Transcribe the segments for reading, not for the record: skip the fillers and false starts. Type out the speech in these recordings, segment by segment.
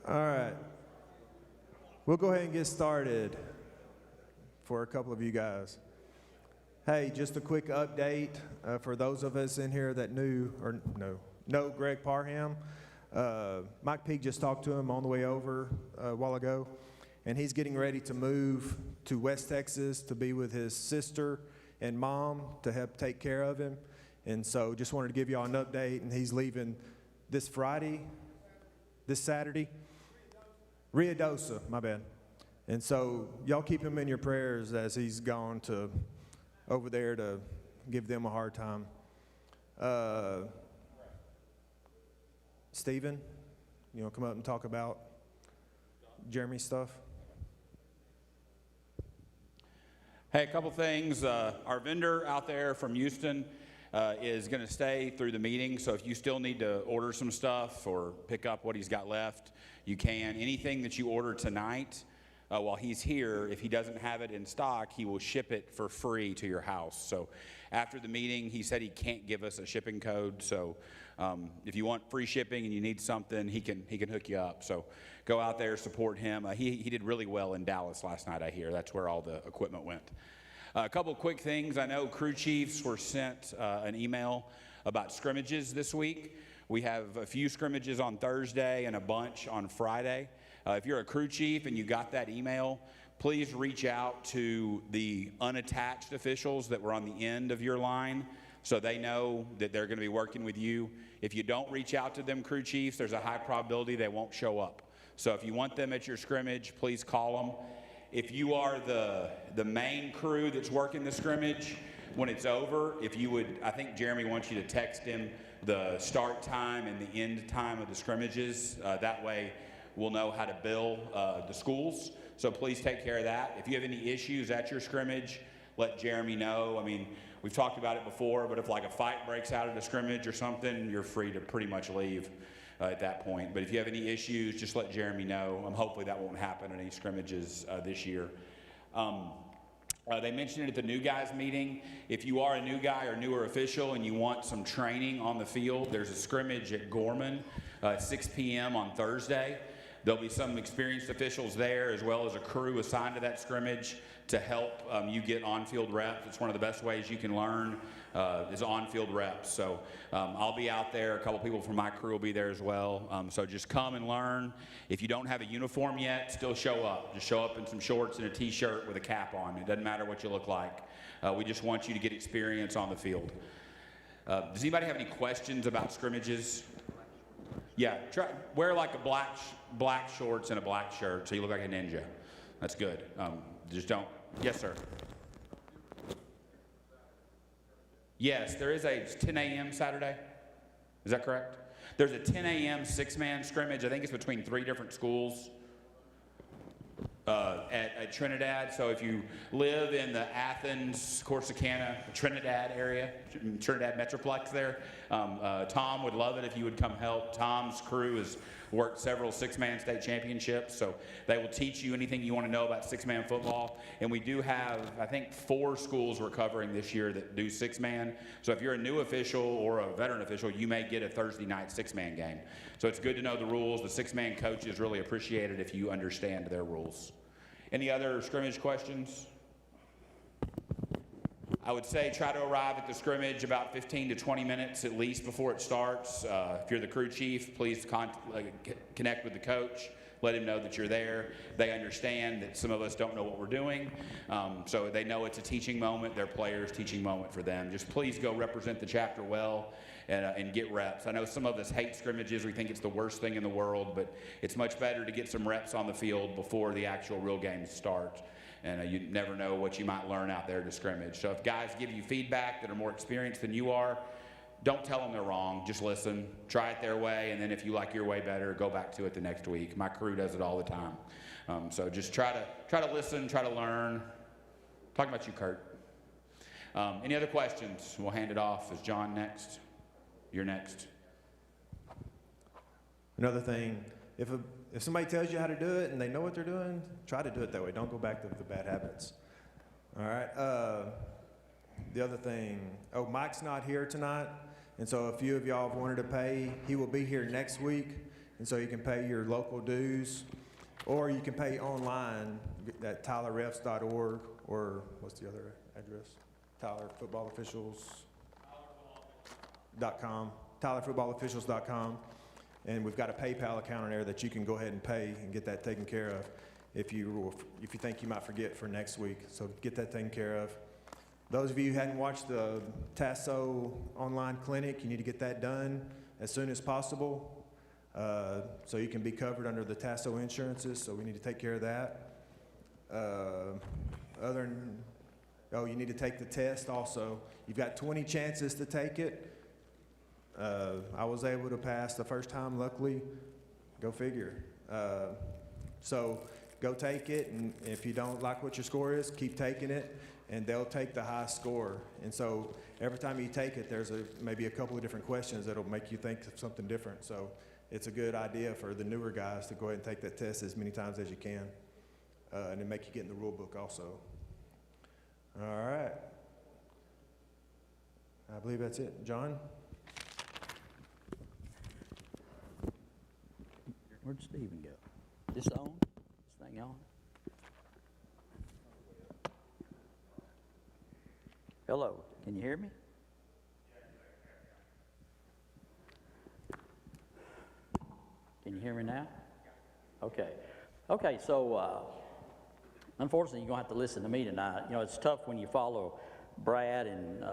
All right. We'll go ahead and get started for a couple of you guys. Hey, just a quick update for those of us in here that know Greg Parham. Mike Peake just talked to him on the way over a while ago, and he's getting ready to move to West Texas to be with his sister and mom to help take care of him. And so just wanted to give y'all an update, and he's leaving this Saturday. Ruidoso, my bad. And so y'all keep him in your prayers as he's gone to over there to give them a hard time. Stephen, you want to come up and talk about Jeremy's stuff? Hey, a couple things. Our vendor out there from Houston is going to stay through the meeting, so if you still need to order some stuff or pick up what he's got left, you can. Anything that you order tonight while he's here, if he doesn't have it in stock, he will ship it for free to your house. So after the meeting, he said he can't give us a shipping code, so if you want free shipping and you need something, he can hook you up. So go out there, support him. He did really well in Dallas last night, I hear. That's where all the equipment went. A couple quick things. I know crew chiefs were sent an email about scrimmages this week. We have a few scrimmages on Thursday and a bunch on Friday. If you're a crew chief and you got that email, please reach out to the unattached officials that were on the end of your line so they know that they're going to be working with you. If you don't reach out to them, crew chiefs, there's a high probability they won't show up. So if you want them at your scrimmage, please call them. If you are the main crew that's working the scrimmage, when it's over, if you would, I think Jeremy wants you to text him the start time and the end time of the scrimmages. That way we'll know how to bill the schools. So please take care of that. If you have any issues at your scrimmage, let Jeremy know. I mean, we've talked about it before, but if like a fight breaks out at a scrimmage or something, you're free to pretty much leave at that point. But if you have any issues, just let Jeremy know. Hopefully that won't happen at any scrimmages this year. They mentioned it at the new guys meeting. If you are a new guy or newer official and you want some training on the field, there's a scrimmage at Gorman at 6 p.m. on Thursday. There'll be some experienced officials there as well as a crew assigned to that scrimmage to help you get on-field reps. It's one of the best ways you can learn is on-field reps. So I'll be out there. A couple people from my crew will be there as well. So just come and learn. If you don't have a uniform yet, still show up. Just show up in some shorts and a t-shirt with a cap on. It doesn't matter what you look like. We just want you to get experience on the field. Does anybody have any questions about scrimmages? Yeah, wear like a black shorts and a black shirt so you look like a ninja. That's good. Just don't. Yes, sir. Yes, there is a 10 a.m. Saturday. Is that correct? There's a 10 a.m. six-man scrimmage. I think it's between 3 different schools at Trinidad. So if you live in the Athens, Corsicana, Trinidad area, Trinidad Metroplex there, Tom would love it if you would come help. Tom's crew has worked several six-man state championships, so they will teach you anything you want to know about six-man football. And we do have, I think, 4 schools we're covering this year that do six-man. So if you're a new official or a veteran official, you may get a Thursday night six-man game. So it's good to know the rules. The six-man coaches really appreciate it if you understand their rules. Any other scrimmage questions? I would say try to arrive at the scrimmage about 15 to 20 minutes at least before it starts. If you're the crew chief, please connect with the coach. Let him know that you're there. They understand that some of us don't know what we're doing. So they know it's a teaching moment. Their players' teaching moment for them. Just please go represent the chapter well and get reps. I know some of us hate scrimmages. We think it's the worst thing in the world, but it's much better to get some reps on the field before the actual real games start. And you never know what you might learn out there to scrimmage. So if guys give you feedback that are more experienced than you are, don't tell them they're wrong. Just listen. Try it their way, and then if you like your way better, go back to it the next week. My crew does it all the time. So just try to listen, try to learn. Talking about you, Kurt. Any other questions? We'll hand it off. Is John next? You're next. Another thing, if somebody tells you how to do it and they know what they're doing, try to do it that way. Don't go back to the bad habits. All right. The other thing, Mike's not here tonight, and so a few of y'all have wanted to pay. He will be here next week, And so you can pay your local dues, or you can pay online at tylerrefs.org, or what's the other address? tylerfootballofficials.com, tylerfootballofficials.com. And we've got a PayPal account in there that you can go ahead and pay and get that taken care of if you think you might forget for next week. So get that taken care of. Those of you who hadn't watched the Tasso online clinic, you need to get that done as soon as possible so you can be covered under the Tasso insurances. So we need to take care of that. You need to take the test also. You've got 20 chances to take it. I was able to pass the first time, luckily. Go figure. So go take it, and if you don't like what your score is, keep taking it, and they'll take the high score. And so every time you take it, there's maybe a couple of different questions that'll make you think of something different. So it's a good idea for the newer guys to go ahead and take that test as many times as you can, and then make you get in the rule book also. All right. I believe that's it. John? Where'd Stephen go? This on? This thing on? Hello, can you hear me? Can you hear me now? Okay. Okay, so unfortunately you're going to have to listen to me tonight. You know, it's tough when you follow Brad and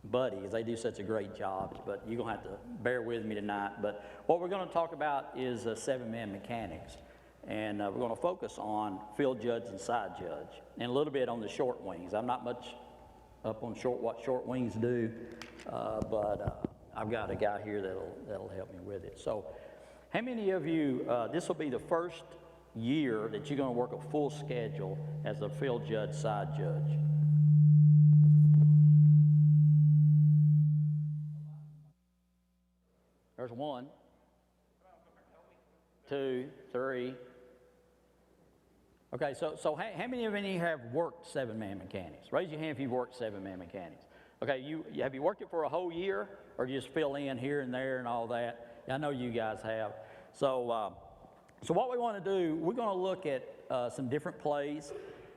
Buddy, because they do such a great job, but you're going to have to bear with me tonight. But what we're going to talk about is seven-man mechanics, and we're going to focus on field judge and side judge, and a little bit on the short wings. I'm not much up on what short wings do, but I've got a guy here that'll help me with it. So how many of you, this will be the first year that you're going to work a full schedule as a field judge, side judge? There's 1, 2, 3. Okay, so how many of you have worked seven-man mechanics? Raise your hand if you've worked seven-man mechanics. Okay, have you worked it for a whole year, or you just fill in here and there and all that? I know you guys have. So what we want to do, we're going to look at some different plays,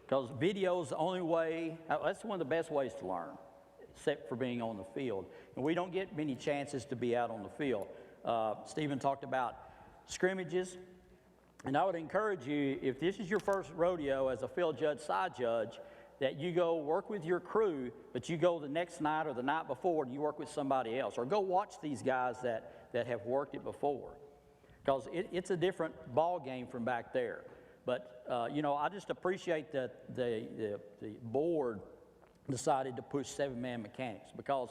because video's the only way, that's one of the best ways to learn, except for being on the field. And we don't get many chances to be out on the field. Stephen talked about scrimmages, and I would encourage you, if this is your first rodeo as a field judge, side judge, that you go work with your crew, but you go the next night or the night before and you work with somebody else, or go watch these guys that have worked it before, because it's a different ball game from back there. But you know, I just appreciate that the board decided to push seven-man mechanics, because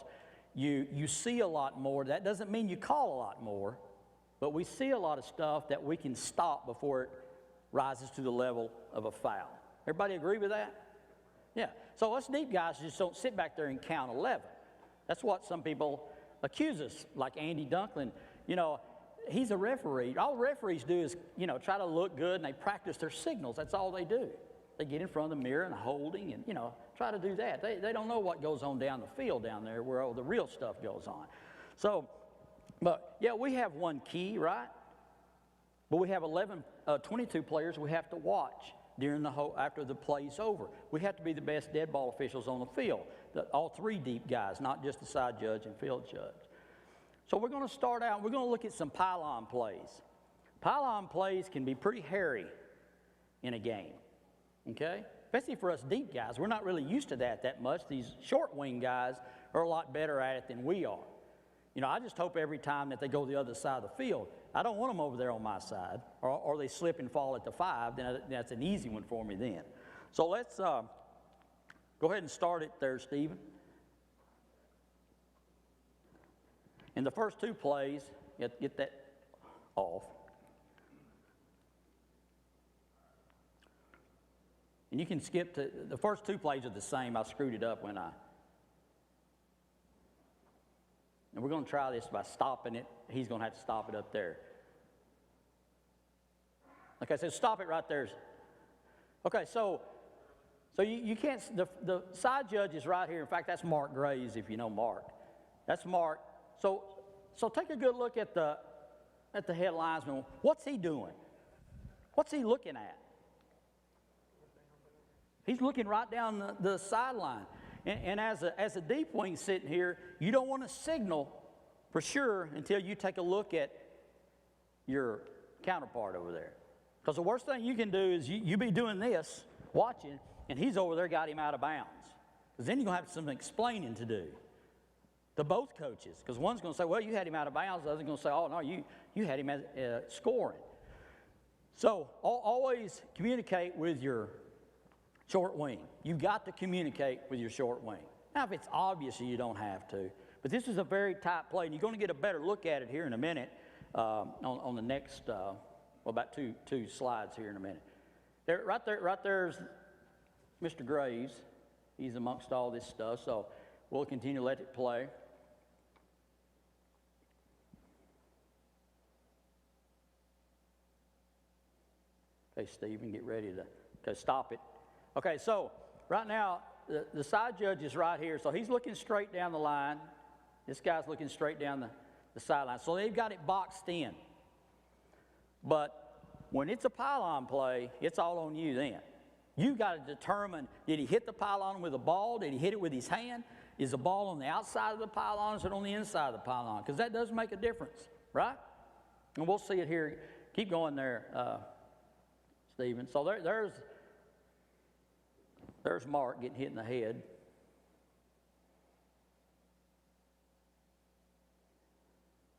you see a lot more. That doesn't mean you call a lot more, but we see a lot of stuff that we can stop before it rises to the level of a foul. Everybody agree with that? Yeah. So us deep guys just don't sit back there and count 11. That's what some people accuse us, like Andy Dunklin. You know, he's a referee. All referees do is, you know, try to look good, and they practice their signals. That's all they do. They get in front of the mirror and holding and, you know, try to do that. They don't know what goes on down the field down there where all the real stuff goes on. So, but yeah, we have one key, right? But we have 22 players we have to watch during after the play's over. We have to be the best dead ball officials on the field. All 3 deep guys, not just the side judge and field judge. So we're going to start out, we're going to look at some pylon plays. Pylon plays can be pretty hairy in a game, okay? Especially for us deep guys. We're not really used to that much. These short wing guys are a lot better at it than we are. You know, I just hope every time that they go the other side of the field, I don't want them over there on my side, or they slip and fall at the 5, then that's an easy one for me then. So let's go ahead and start it there, Stephen. In the first 2 plays, get that off. And you can skip to, the first 2 plays are the same. I screwed it up when and we're going to try this by stopping it. He's going to have to stop it up there. Okay, so stop it right there. Okay, so you can't, the side judge is right here. In fact, that's Mark Graves, if you know Mark. That's Mark. So take a good look at at the head linesman, what's he doing? What's he looking at? He's looking right down the sideline. And as a deep wing sitting here, you don't want to signal for sure until you take a look at your counterpart over there. Because the worst thing you can do is you be doing this, watching, and he's over there got him out of bounds. Because then you're going to have some explaining to do to both coaches. Because one's going to say, well, you had him out of bounds. The other's going to say, oh, no, you had him scoring. So always communicate with your short wing. You've got to communicate with your short wing. Now, if it's obvious, you don't have to. But this is a very tight play, and you're going to get a better look at it here in a minute on the next, about two slides here in a minute. Right there's Mr. Graves. He's amongst all this stuff, so we'll continue to let it play. Okay, Stephen, get ready to stop it. Okay, so right now, the side judge is right here, so he's looking straight down the line. This guy's looking straight down the sideline. So they've got it boxed in. But when it's a pylon play, it's all on you then. You've got to determine, did he hit the pylon with a ball? Did he hit it with his hand? Is the ball on the outside of the pylon or is it on the inside of the pylon? Because that does make a difference, right? And we'll see it here. Keep going there, Stephen. So there's Mark getting hit in the head.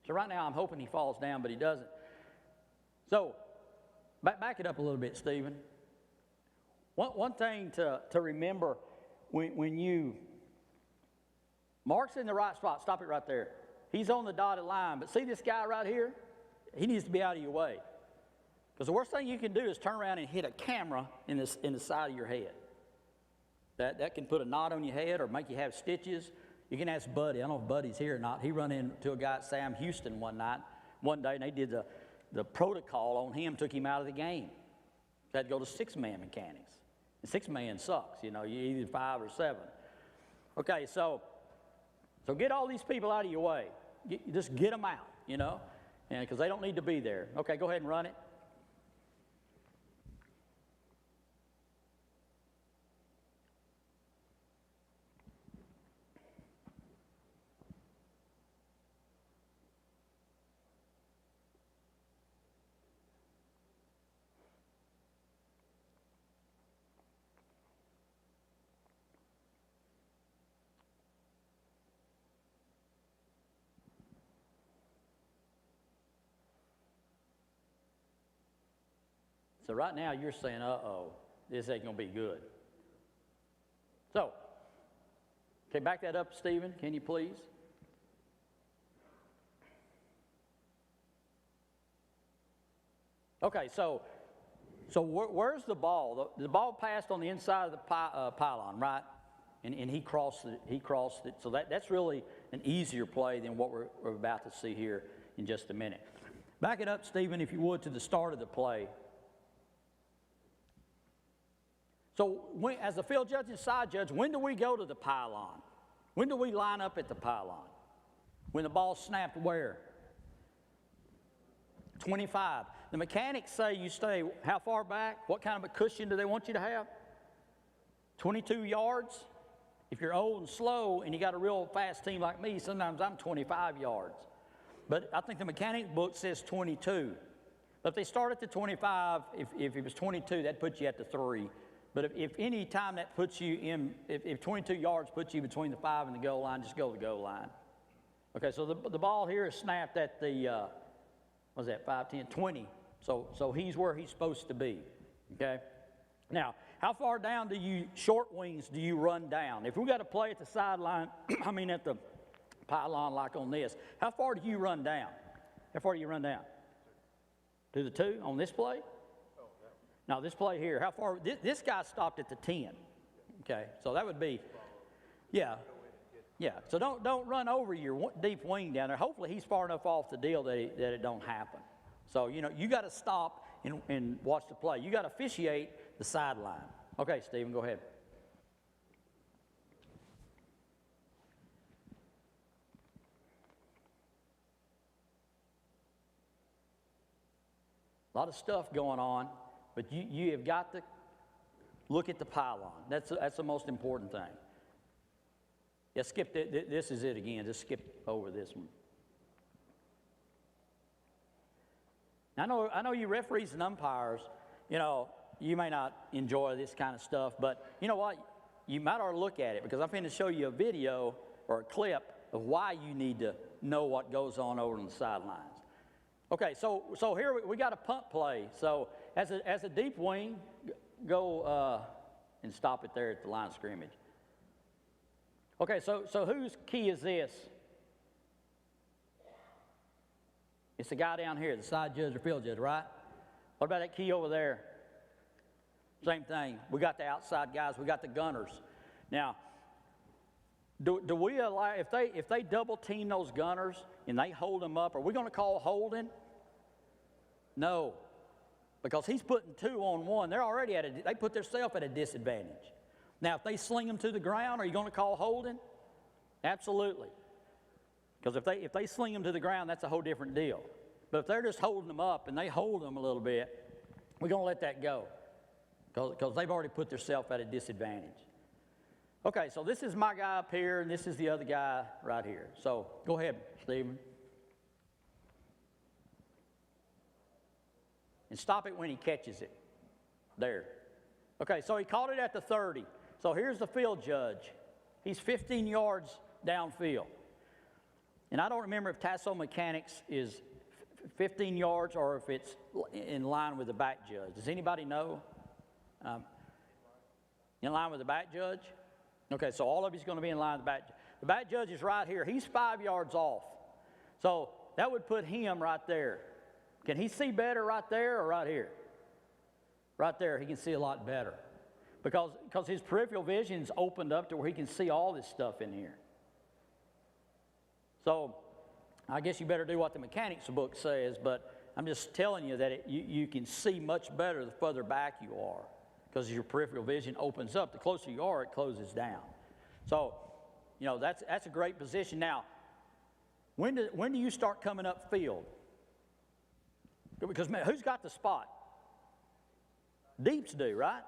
So right now I'm hoping he falls down, but he doesn't. So back it up a little bit, Stephen. One thing to remember when you, Mark's in the right spot. Stop it right there. He's on the dotted line. But see this guy right here? He needs to be out of your way. Because the worst thing you can do is turn around and hit a camera in the side of your head. That can put a knot on your head or make you have stitches. You can ask Buddy. I don't know if Buddy's here or not. He run into a guy at Sam Houston one day, and they did the protocol on him, took him out of the game. He had to go to six-man mechanics. And six-man sucks, you either 5 or 7. Okay, so get all these people out of your way. Just get them out, and because they don't need to be there. Okay, go ahead and run it. So right now you're saying, uh-oh, this ain't going to be good. So, okay, back that up, Stephen, can you please? Okay, so where's the ball? The ball passed on the inside of the pylon, right? And he crossed it. So that's really an easier play than what we're about to see here in just a minute. Back it up, Stephen, if you would, to the start of the play. So as a field judge and side judge, when do we go to the pylon? When do we line up at the pylon? When the ball's snapped where? 25. The mechanics say you stay how far back? What kind of a cushion do they want you to have? 22 yards? If you're old and slow and you got a real fast team like me, sometimes I'm 25 yards. But I think the mechanic book says 22. But if they start at the 25, if it was 22, that puts you at the 3. But if any time that puts you in, if 22 yards puts you between the 5 and the goal line, just go to the goal line. Okay, so the ball here is snapped at the, what was that, 5, 10, 20. So he's where he's supposed to be, okay? Now, how far down short wings do you run down? If we got to play at the sideline, at the pylon like on this, how far do you run down? How far do you run down? To the 2 on this play? Now, this play here, how far? This guy stopped at the 10. Okay, so that would be, yeah. So don't run over your deep wing down there. Hopefully, he's far enough off the deal that it don't happen. So, you got to stop and watch the play. You got to officiate the sideline. Okay, Stephen, go ahead. A lot of stuff going on, but you have got to look at the pylon. That's the most important thing. Yeah, skip this is it again. Just skip over this one. I know you referees and umpires, you know, you may not enjoy this kind of stuff, but you know what? You might ought to look at it, because I'm going to show you a video or a clip of why you need to know what goes on over on the sidelines. Okay, so here we got a punt play. So as a deep wing, go and stop it there at the line of scrimmage. Okay, so whose key is this? It's the guy down here, the side judge or field judge, right? What about that key over there? Same thing. We got the outside guys. We got the gunners. Now, do we allow, if they double team those gunners and they hold them up, are we going to call holding? No, because he's putting 2 on 1. They're already they put themselves at a disadvantage. Now, if they sling them to the ground, are you going to call holding? Absolutely. Because if they sling them to the ground, that's a whole different deal. But if they're just holding them up and they hold them a little bit, we're going to let that go, because they've already put themselves at a disadvantage. Okay, so this is my guy up here, and this is the other guy right here. So go ahead, Stephen. And stop it when he catches it. There. Okay, so he caught it at the 30. So here's the field judge. He's 15 yards downfield. And I don't remember if Tasso Mechanics is 15 yards or if it's in line with the back judge. Does anybody know? In line with the back judge? Okay, so all of you's going to be in line with the back judge. The back judge is right here. He's 5 yards off. So that would put him right there. Can he see better right there or right here? Right there, he can see a lot better. Because his peripheral vision's opened up to where he can see all this stuff in here. So I guess you better do what the mechanics book says, but I'm just telling you that you can see much better the further back you are, because your peripheral vision opens up. The closer you are, it closes down. So, you know, that's a great position. Now, when do you start coming up field? Because, man, who's got the spot? Deeps do, right?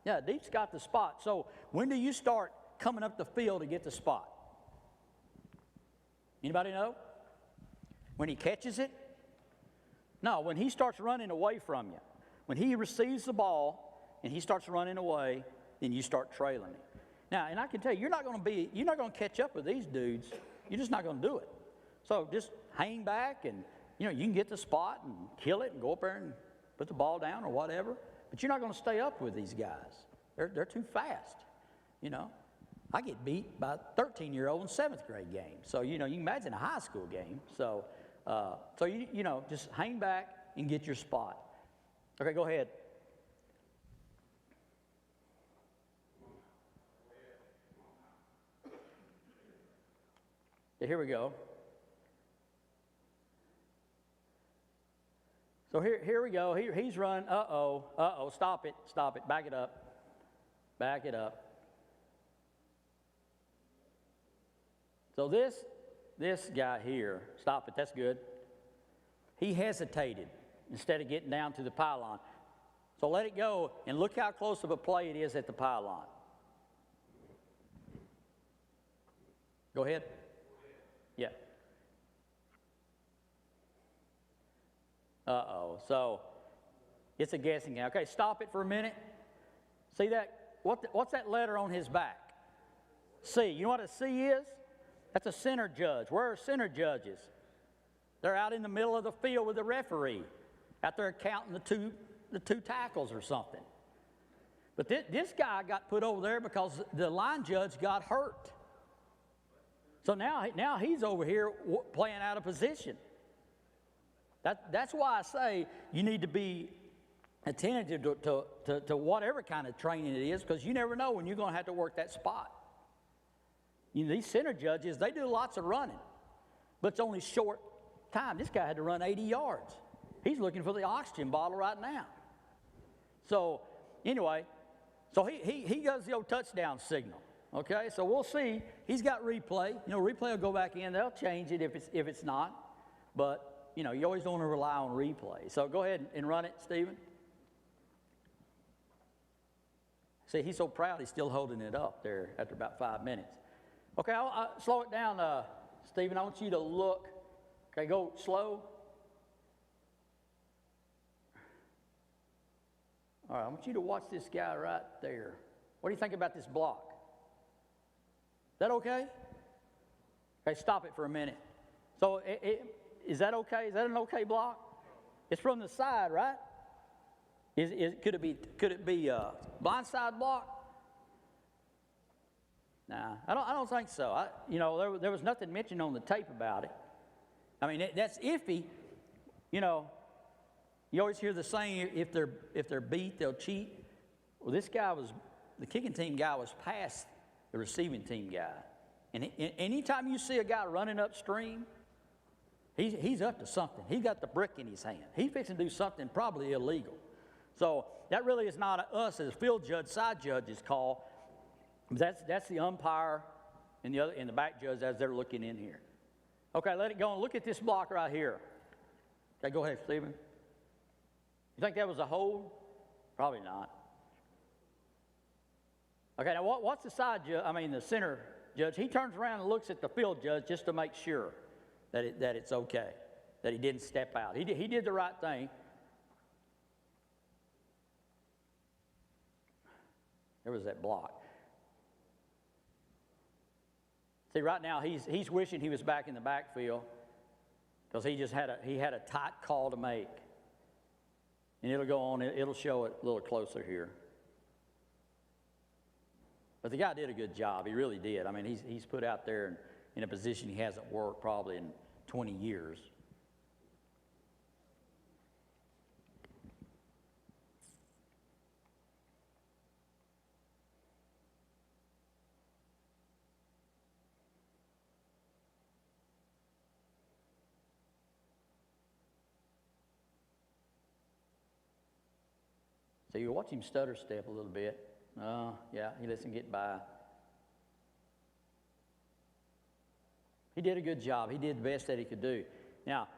Yeah, Deep's got the spot. So when do you start coming up the field to get the spot? Anybody know? When he catches it? No, when he starts running away from you. When he receives the ball and he starts running away, then you start trailing him. Now, and I can tell you, you're not going to catch up with these dudes. You're just not going to do it. So just hang back, and you know, you can get the spot and kill it and go up there and put the ball down or whatever. But you're not going to stay up with these guys. They're too fast, you know. I get beat by a 13-year-old in 7th grade game. So, you know, you can imagine a high school game. So, you know, just hang back and get your spot. Okay, go ahead. Yeah, here we go. So here we go. He's run. Uh-oh. Stop it. Back it up. So this guy here, stop it, that's good. He hesitated instead of getting down to the pylon. So let it go, and look how close of a play it is at the pylon. Go ahead. Yeah. Uh-oh. So it's a guessing game. Okay, stop it for a minute. See that? What's that letter on his back? C. You know what a C is? That's a center judge. Where are center judges? They're out in the middle of the field with the referee, out there counting the two tackles or something. But this guy got put over there because the line judge got hurt. So now he's over here playing out of position. That's why I say you need to be attentive to whatever kind of training it is, because you never know when you're going to have to work that spot. You know, these center judges, they do lots of running, but it's only short time. This guy had to run 80 yards. He's looking for the oxygen bottle right now. So anyway, so he does the old touchdown signal. Okay, so we'll see. He's got replay. You know, replay will go back in. They'll change it if it's not. But you know, you always don't want to rely on replay. So go ahead and run it, Stephen. See, he's so proud he's still holding it up there after about 5 minutes. Okay, I'll slow it down, Stephen. I want you to look. Okay, go slow. All right, I want you to watch this guy right there. What do you think about this block? Is that okay? Okay, stop it for a minute. So is that okay? Is that an okay block? It's from the side, right? Could it be a blindside block? Nah, I don't think so. You know, there was nothing mentioned on the tape about it. I mean, that's iffy. You know, you always hear the saying, if they're beat, they'll cheat. Well, the kicking team guy was past the receiving team guy. And anytime you see a guy running upstream, he's up to something. He's got the brick in his hand. He's fixing to do something probably illegal. So that really is not us as field judge, side judge's call. That's the umpire and the back judge as they're looking in here. Okay, let it go and look at this block right here. Okay, go ahead, Stephen. You think that was a hold? Probably not. Okay, now what's the the center judge? He turns around and looks at the field judge just to make sure that it's okay, that he didn't step out. He did the right thing. There was that block. See, right now he's wishing he was back in the backfield because he had a tight call to make. And it'll go on, it'll show it a little closer here. But the guy did a good job. He really did. I mean, he's put out there in a position he hasn't worked probably in 20 years. So you watch him stutter step a little bit. Yeah, he lets him get by. He did a good job. He did the best that he could do. Now,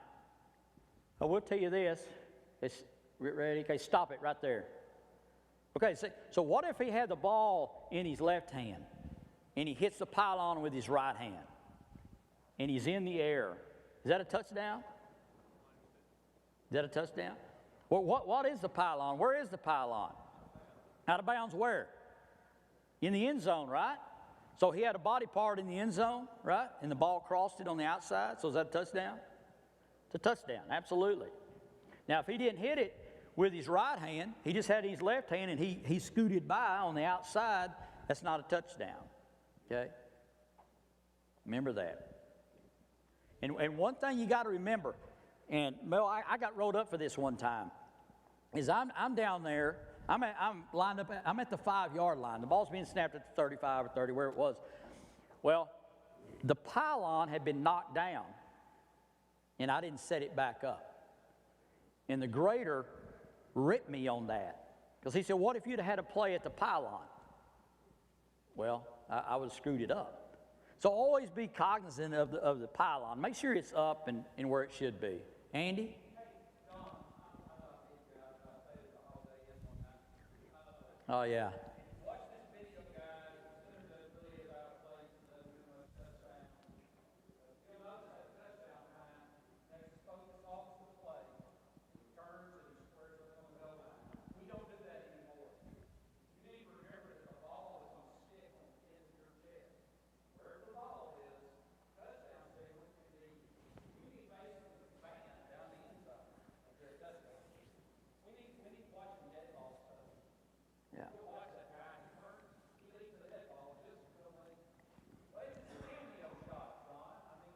I will tell you this. Ready? Okay, stop it right there. Okay, so what if he had the ball in his left hand and he hits the pylon with his right hand and he's in the air? Is that a touchdown? Is that a touchdown? Well, what is the pylon? Where is the pylon? Out of bounds where? In the end zone, right? So he had a body part in the end zone, right? And the ball crossed it on the outside. So is that a touchdown? It's a touchdown, absolutely. Now, if he didn't hit it with his right hand, he just had his left hand and he scooted by on the outside, that's not a touchdown, okay? Remember that. And one thing you got to remember, and Mel, I got rolled up for this one time, is I'm down there, I'm lined up, I'm at the 5-yard line. The ball's being snapped at the 35 or 30, where it was. Well, the pylon had been knocked down, and I didn't set it back up. And the grader ripped me on that, because he said, what if you'd have had a play at the pylon? Well, I would have screwed it up. So always be cognizant of the pylon. Make sure it's up and where it should be. Andy? Oh, yeah.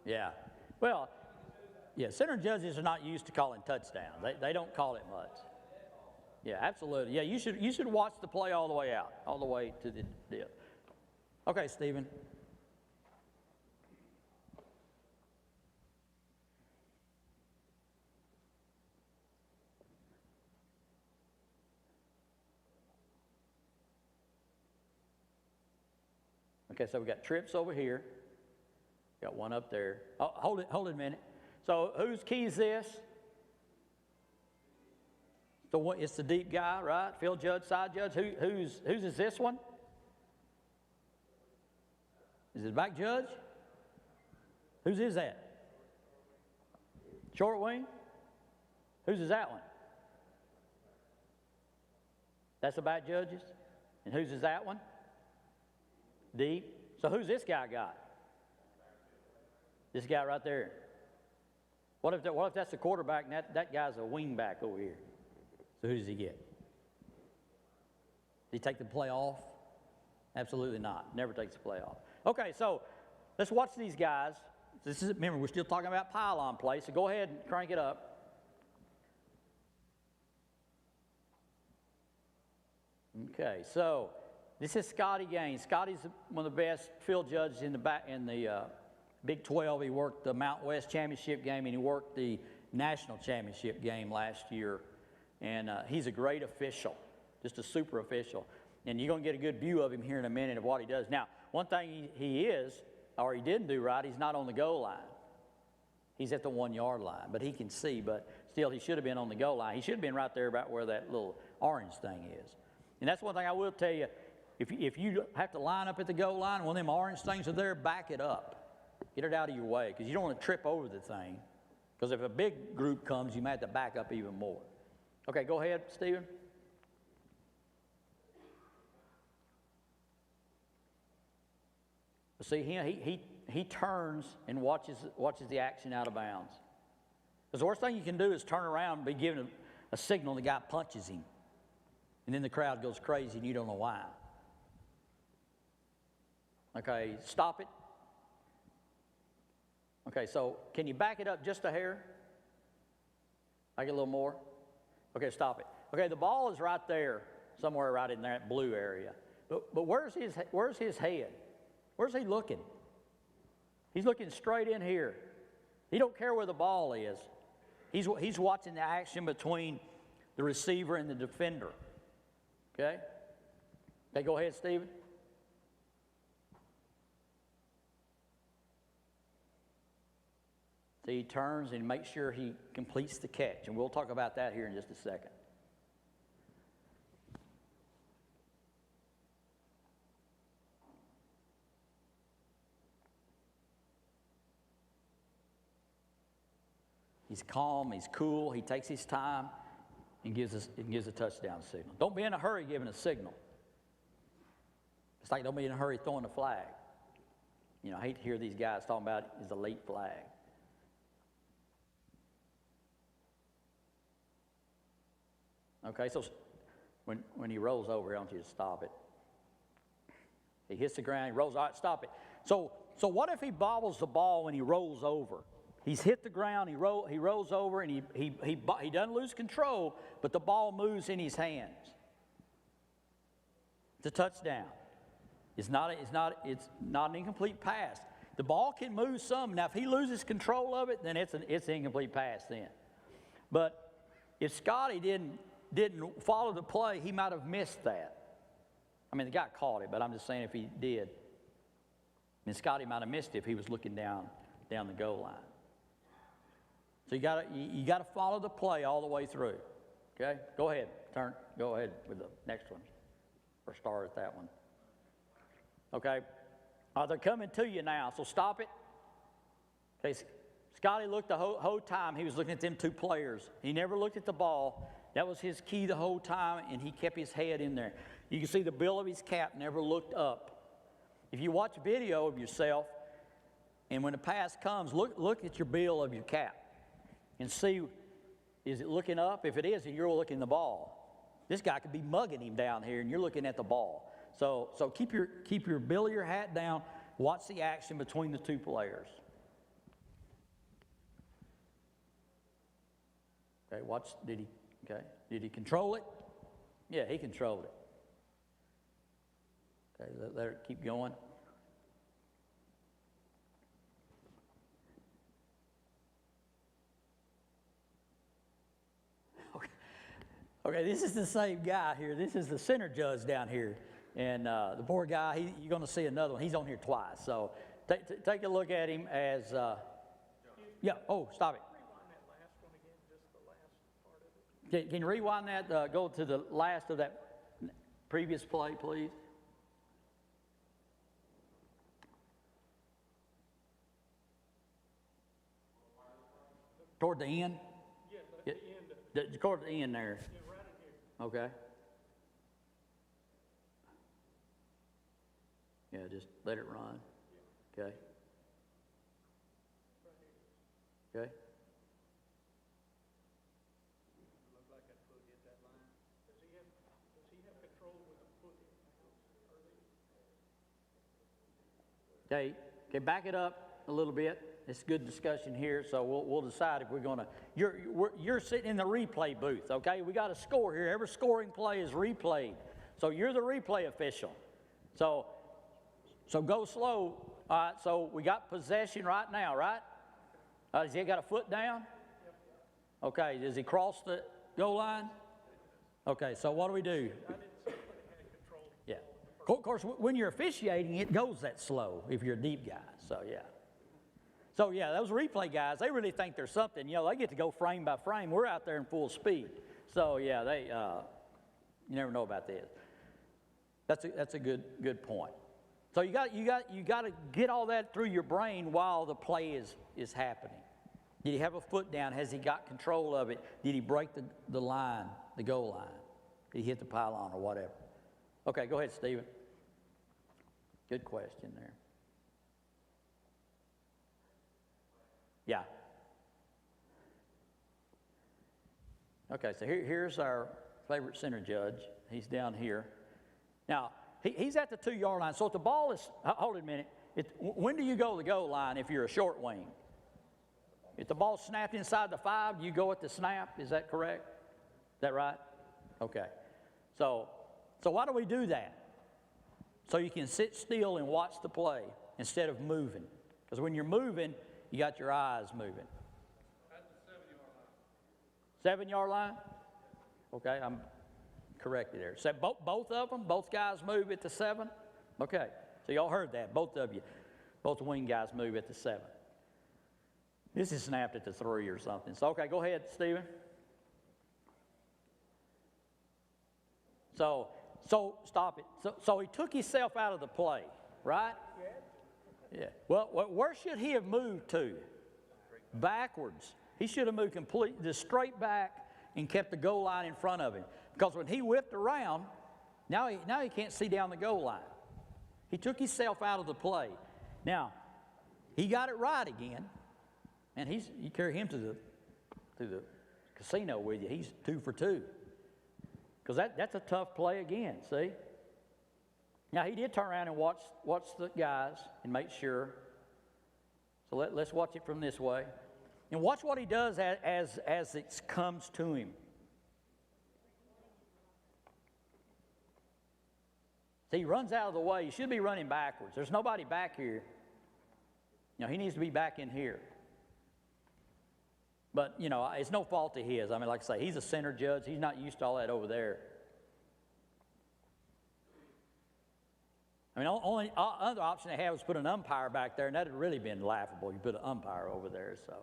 Yeah. Well, yeah, center judges are not used to calling touchdowns. They don't call it much. Yeah, absolutely. Yeah, you should watch the play all the way out, all the way to the deal. Okay, Stephen. Okay, so we got trips over here. Got one up there. Oh, hold it a minute. So whose key is this? So it's the deep guy, right? Field judge, side judge. Whose is this one? Is it the back judge? Whose is that? Short wing? Whose is that one? That's the back judges? And whose is that one? Deep. So who's this guy got? This guy right there. What if that's the quarterback and that guy's a wing back over here? So who does he get? Did he take the play off? Absolutely not. Never takes the play off. Okay, so let's watch these guys. Remember, we're still talking about pylon play, so go ahead and crank it up. Okay, so this is Scotty Gaines. Scotty's one of the best field judges in the Big 12. He worked the Mountain West Championship game, and he worked the National Championship game last year. And he's a great official, just a super official. And you're going to get a good view of him here in a minute of what he does. Now, one thing he didn't do right, he's not on the goal line. He's at the 1 yard line, but he can see. But still, he should have been on the goal line. He should have been right there about where that little orange thing is. And that's one thing I will tell you. If you have to line up at the goal line, one of them orange things are there, back it up. Get it out of your way, because you don't want to trip over the thing. Because if a big group comes, you might have to back up even more. Okay, go ahead, Stephen. See, he turns and watches the action out of bounds. Because the worst thing you can do is turn around and be giving a signal, and the guy punches him. And then the crowd goes crazy and you don't know why. Okay, stop it. Okay, so can you back it up just a hair? Back it a little more. Okay, stop it. Okay, the ball is right there, somewhere right in that blue area. But where's his head? Where's he looking? He's looking straight in here. He don't care where the ball is. He's watching the action between the receiver and the defender. Okay? Okay, go ahead, Stephen. So he turns and makes sure he completes the catch. And we'll talk about that here in just a second. He's calm, he's cool, he takes his time and gives a touchdown signal. Don't be in a hurry giving a signal. It's like don't be in a hurry throwing a flag. You know, I hate to hear these guys talking about is a late flag. Okay, so when he rolls over, I want you to stop it. He hits the ground, he rolls, all right, stop it. So what if he bobbles the ball when he rolls over? He's hit the ground, he rolls over, and he doesn't lose control, but the ball moves in his hands. It's a touchdown. It's not an incomplete pass. The ball can move some. Now, if he loses control of it, then it's an incomplete pass then. But if Scotty didn't follow the play, he might have missed that. I mean, the guy caught it, but I'm just saying if he did, then Scotty might have missed it if he was looking down the goal line. So you gotta follow the play all the way through. Okay? Go ahead. Go ahead with the next one. Or start at that one. Okay? They're coming to you now, so stop it. Okay, Scotty looked the whole time. He was looking at them two players. He never looked at the ball. That was his key the whole time, and he kept his head in there. You can see the bill of his cap never looked up. If you watch video of yourself, and when the pass comes, look at your bill of your cap and see, is it looking up? If it is, then you're looking at the ball. This guy could be mugging him down here, and you're looking at the ball. So keep your bill of your hat down. Watch the action between the two players. Okay, did he control it? Yeah, he controlled it. Okay, let it keep going. Okay, this is the same guy here. This is the center judge down here. And the poor guy, you're going to see another one. He's on here twice. So take a look at him as Yeah, oh, stop it. Can you rewind that, go to the last of that previous play, please? Toward the end? Yeah, at the end. Toward the end there. Yeah, right in here. Okay. Yeah, just let it run. Okay. Okay. Looked like that foot hit that line. Does he have control with the foot early? Okay, back it up a little bit. It's good discussion here, so we'll decide if we're going to. You're sitting in the replay booth, okay? We got a score here. Every scoring play is replayed, so you're the replay official. So go slow. All right. So we got possession right now, right? Has he got a foot down? Okay. Does he cross the goal line? Okay. So what do we do? Yeah. Of course, when you're officiating, it goes that slow if you're a deep guy. So yeah. So yeah, those replay guys, they really think there's something. You know, they get to go frame by frame. We're out there in full speed. So yeah, you never know about this. That's a good point. So you got to get all that through your brain while the play is happening. Did he have a foot down? Has he got control of it? Did he break the line, the goal line? Did he hit the pylon or whatever? Okay, go ahead, Stephen. Good question there. Yeah. Okay, so here's our favorite center judge. He's down here. Now, he's at the 2-yard line. So if the ball is, hold it a minute. When do you go to the goal line if you're a short wing? If the ball's snapped inside the 5, you go at the snap. Is that correct? Is that right? Okay. So why do we do that? So you can sit still and watch the play instead of moving. Because when you're moving, you got your eyes moving. At the 7-yard line. 7-yard line? Okay, I'm corrected there. So both of them, both guys move at the 7? Okay, so y'all heard that, both of you. Both wing guys move at the 7. This is snapped at the 3 or something. So, okay, go ahead, Stephen. So stop it. So he took himself out of the play, right? Yeah. Well, where should he have moved to? Backwards. He should have moved completely straight back and kept the goal line in front of him. Because when he whipped around, now he can't see down the goal line. He took himself out of the play. Now, he got it right again, and you carry him to the casino with you. He's 2 for 2. Because that's a tough play again, see? Now, he did turn around and watch the guys and make sure. So let's watch it from this way. And watch what he does as it comes to him. See, he runs out of the way. He should be running backwards. There's nobody back here. You know, he needs to be back in here. But, you know, it's no fault of his. I mean, like I say, he's a center judge. He's not used to all that over there. I mean, only other option they had was put an umpire back there, and that would have really been laughable. You put an umpire over there, so.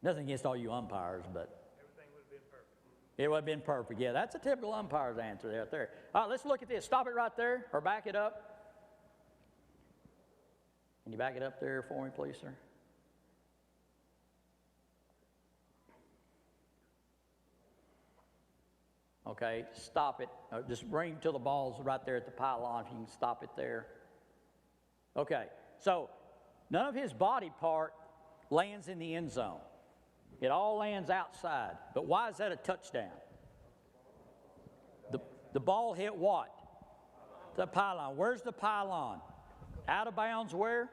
Nothing against all you umpires, but. Everything would have been perfect. It would have been perfect. Yeah, that's a typical umpire's answer right there. All right, let's look at this. Stop it right there, or back it up. Can you back it up there for me, please, sir? Okay, stop it. Just bring to the ball's right there at the pylon. If you can stop it there. Okay, so none of his body part lands in the end zone. It all lands outside. But why is that a touchdown? The ball hit what? The pylon. Where's the pylon? Out of bounds where?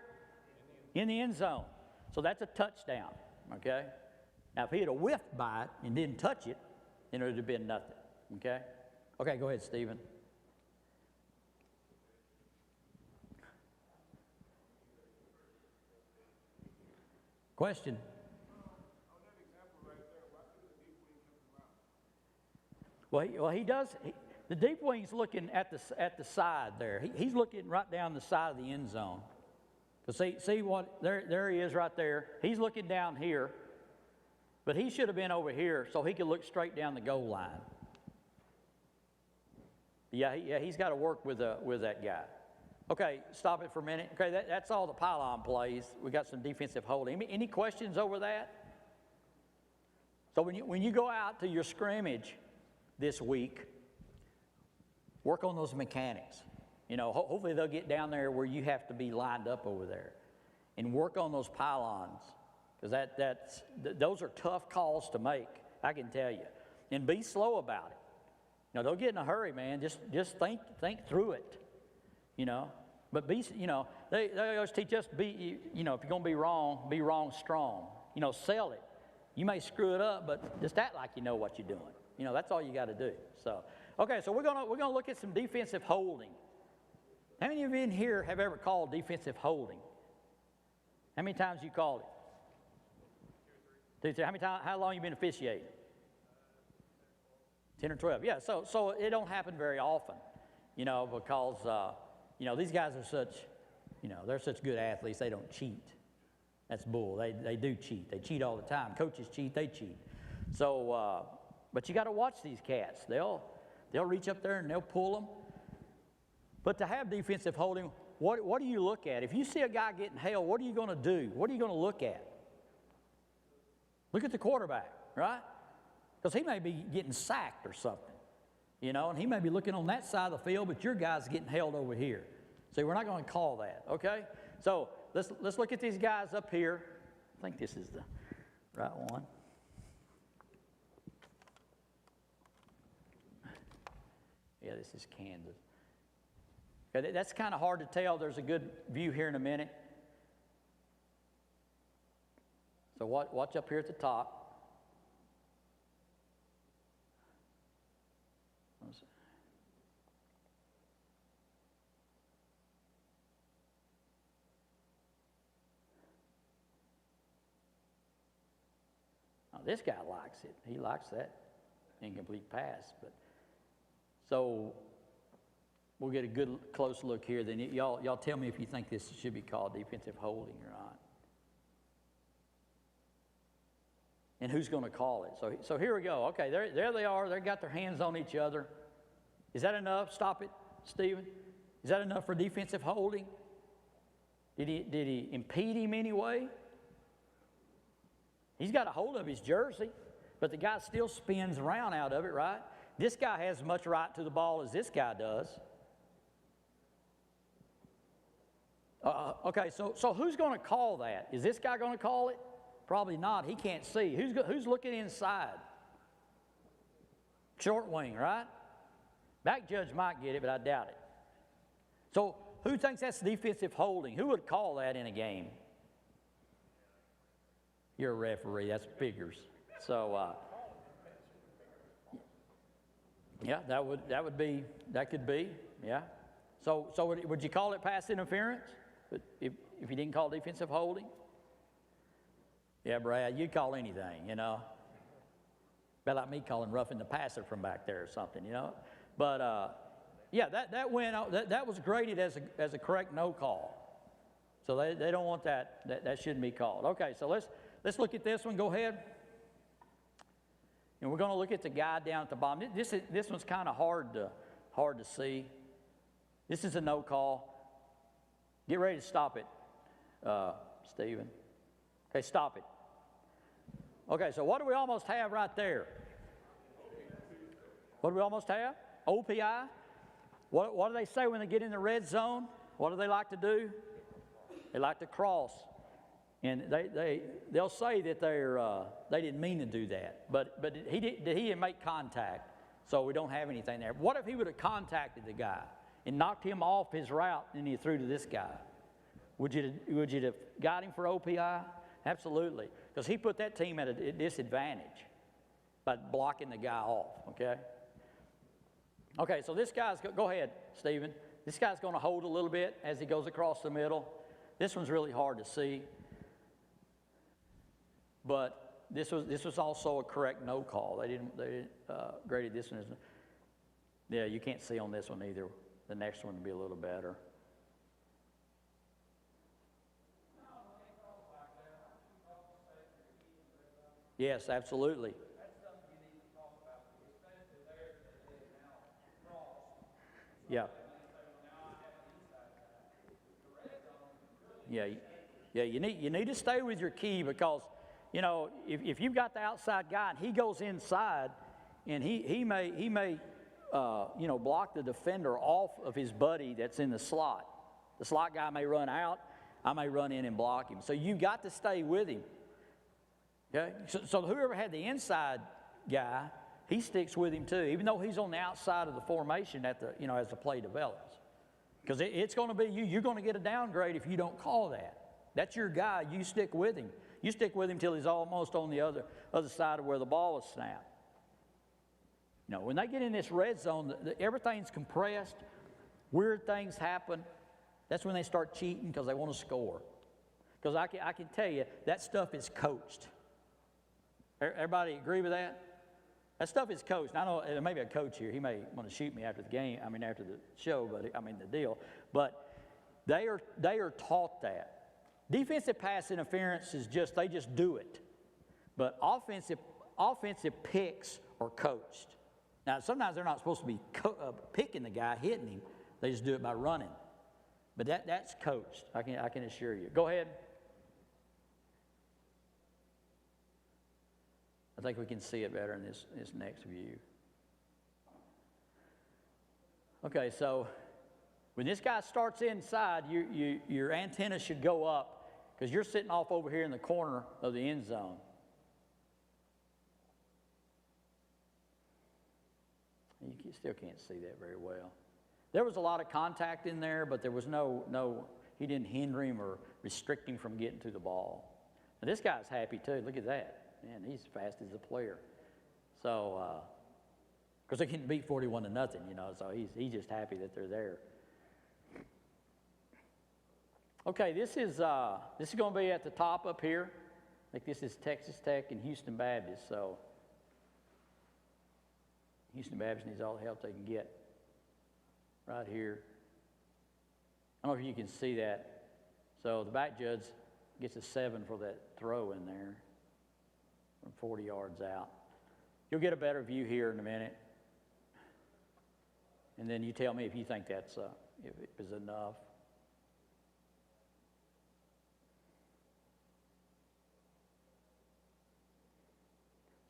In the end zone. So that's a touchdown, okay? Now, if he had a whiffed by it and didn't touch it, then it would have been nothing. Okay? Okay, go ahead, Stephen. Question? Well, he does. The deep wing's looking at the side there. He's looking right down the side of the end zone. So see what, there he is right there. He's looking down here, but he should have been over here so he could look straight down the goal line. Yeah, he's got to work with that guy. Okay, stop it for a minute. Okay, that's all the pylon plays. We got some defensive holding. Any questions over that? So when you go out to your scrimmage this week, work on those mechanics. You know, hopefully they'll get down there where you have to be lined up over there, and work on those pylons, because those are tough calls to make, I can tell you. And be slow about it. You know, don't get in a hurry, man. Just think through it. You know, but they always teach us if you're gonna be wrong strong. You know, sell it. You may screw it up, but just act like you know what you're doing. You know, that's all you got to do. So, okay, so we're gonna look at some defensive holding. How many of you in here have ever called defensive holding? How many times you called it? 2, 3. How many times? How long you been officiating? 10 or 12. Yeah. So it don't happen very often, you know, because these guys are such, they're such good athletes. They don't cheat. That's bull. They do cheat. They cheat all the time. Coaches cheat. They cheat. So, but you got to watch these cats. They'll reach up there and they'll pull them. But to have defensive holding, what do you look at? If you see a guy getting held, what are you going to do? What are you going to look at? Look at the quarterback, right? Because he may be getting sacked or something, and he may be looking on that side of the field, but your guy's getting held over here. So we're not going to call that, okay? So let's look at these guys up here. I think this is the right one. Yeah, this is Kansas. Okay, that's kind of hard to tell. There's a good view here in a minute. So watch up here at the top. Now, this guy likes it. He likes that incomplete pass. So we'll get a good close look here. Then y'all tell me if you think this should be called defensive holding or not. And who's going to call it? So here we go. Okay, there they are. They got their hands on each other. Is that enough? Stop it, Stephen. Is that enough for defensive holding? Did he impede him anyway? He's got a hold of his jersey, but the guy still spins around out of it, right? This guy has as much right to the ball as this guy does. Okay, so who's going to call that? Is this guy going to call it? Probably not. He can't see. Who's looking inside? Short wing, right? Back judge might get it, but I doubt it. So who thinks that's defensive holding? Who would call that in a game? You're a referee. That's figures. So yeah, that could be. Yeah. So would you call it pass interference if you didn't call defensive holding? Yeah, Brad, you'd call anything, About like me calling roughing the passer from back there or something, But yeah, that went out. That was graded as a correct no call. So they don't want that. That shouldn't be called. Okay, so let's look at this one. Go ahead. And we're going to look at the guy down at the bottom. This one's kind of hard to see. This is a no call. Get ready to stop it, Stephen. Okay, stop it. Okay, so what do we almost have right there? What do we almost have? OPI. What do they say when they get in the red zone? What do they like to do? They like to cross. And they'll say that they didn't mean to do that. But he didn't make contact, so we don't have anything there. What if he would have contacted the guy and knocked him off his route and he threw to this guy? Would you have got him for OPI? Absolutely, because he put that team at a disadvantage by blocking the guy off, okay? Okay, so this guy's, go ahead, Stephen. This guy's going to hold a little bit as he goes across the middle. This one's really hard to see. But this was also a correct no call. They didn't graded this one as, yeah, you can't see on this one either. The next one would be a little better. Yes, absolutely. That's something you need to talk about, especially there that they now cross. Yeah. Yeah, yeah. You need to stay with your key because, you know, if you've got the outside guy and he goes inside, and he may you know, block the defender off of his buddy that's in the slot. The slot guy may run out. I may run in and block him. So you've got to stay with him. Okay. So whoever had the inside guy, he sticks with him too, even though he's on the outside of the formation at the, you know, as the play develops. Because it's going to be you. You're going to get a downgrade if you don't call that. That's your guy. You stick with him. You stick with him till he's almost on the other side of where the ball is snapped. No, when they get in this red zone, everything's compressed. Weird things happen. That's when they start cheating because they want to score. Because I can tell you, that stuff is coached. Everybody agree with that? That stuff is coached. I know there may be a coach here. He may want to shoot me after the game. I mean, after the show, but I mean the deal. But they are taught that. Defensive pass interference is they just do it. But offensive picks are coached. Now, sometimes they're not supposed to be picking the guy, hitting him. They just do it by running. But that's coached. I can assure you. Go ahead. I think we can see it better in this next view. Okay, so when this guy starts inside, your antenna should go up because you're sitting off over here in the corner of the end zone. You still can't see that very well. There was a lot of contact in there, but there was he didn't hinder him or restrict him from getting to the ball. Now this guy's happy too. Look at that. Man, he's fast as a player. So, because they can beat 41-0, you know, so he's just happy that they're there. Okay, this is going to be at the top up here. I think this is Texas Tech and Houston Baptist. So, Houston Baptist needs all the help they can get right here. I don't know if you can see that. So the back judge gets a 7 for that throw in there from 40 yards out. You'll get a better view here in a minute. And then you tell me if you think that's if it was enough.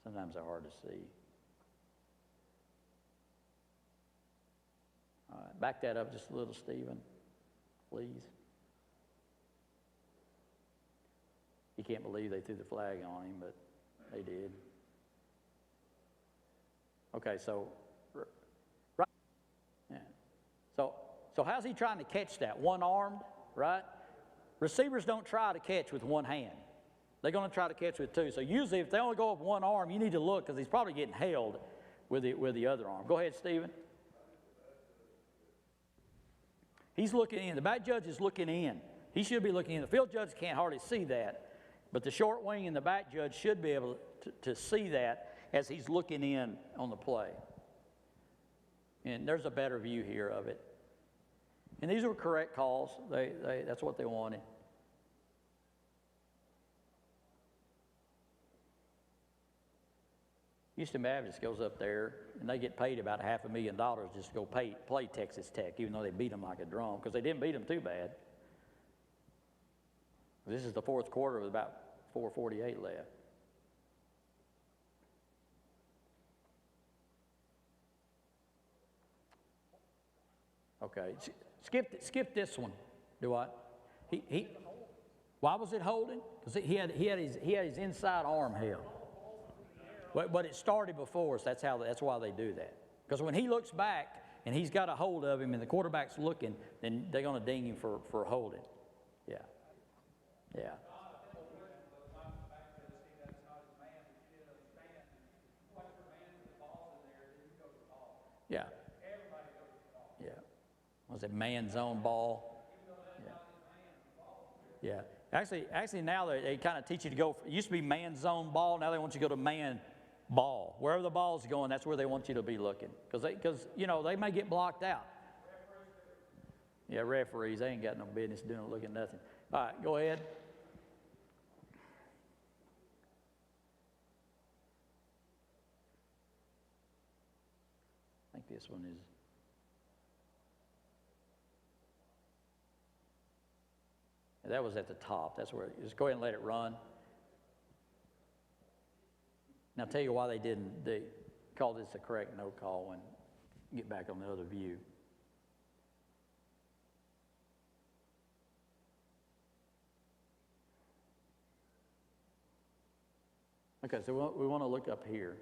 Sometimes they're hard to see. All right, back that up just a little, Stephen, please. He can't believe they threw the flag on him, but they did. Okay, so right. Yeah. So how's he trying to catch that? One-armed, right? Receivers don't try to catch with one hand. They're going to try to catch with two. So usually if they only go up one arm, you need to look because he's probably getting held with the other arm. Go ahead, Stephen. He's looking in. The back judge is looking in. He should be looking in. The field judge can't hardly see that. But the short wing and the back judge should be able to see that as he's looking in on the play. And there's a better view here of it. And these were correct calls. That's what they wanted. Houston Baptist goes up there, and they get paid about $500,000 just to go play Texas Tech, even though they beat them like a drum, because they didn't beat them too bad. This is the fourth quarter with about 4:48 left. Okay, skip this one. Do what? Why was it holding? Because he had his inside arm held. But it started before us. That's why they do that. Because when he looks back and he's got a hold of him and the quarterback's looking, then they're going to ding him for holding. Yeah. Yeah. Yeah. Yeah. Was it man zone ball? Yeah. Actually now they kind of teach you to go. It used to be man zone ball. Now they want you to go to man ball. Wherever the ball's going, that's where they want you to be looking. Because you know they may get blocked out. Yeah, referees, they ain't got no business looking at nothing. All right, go ahead. this one is. That was at the top. That's where, just go ahead and let it run. Now, I'll tell you why they call this a correct no call and get back on the other view. Okay, so we want to look up here.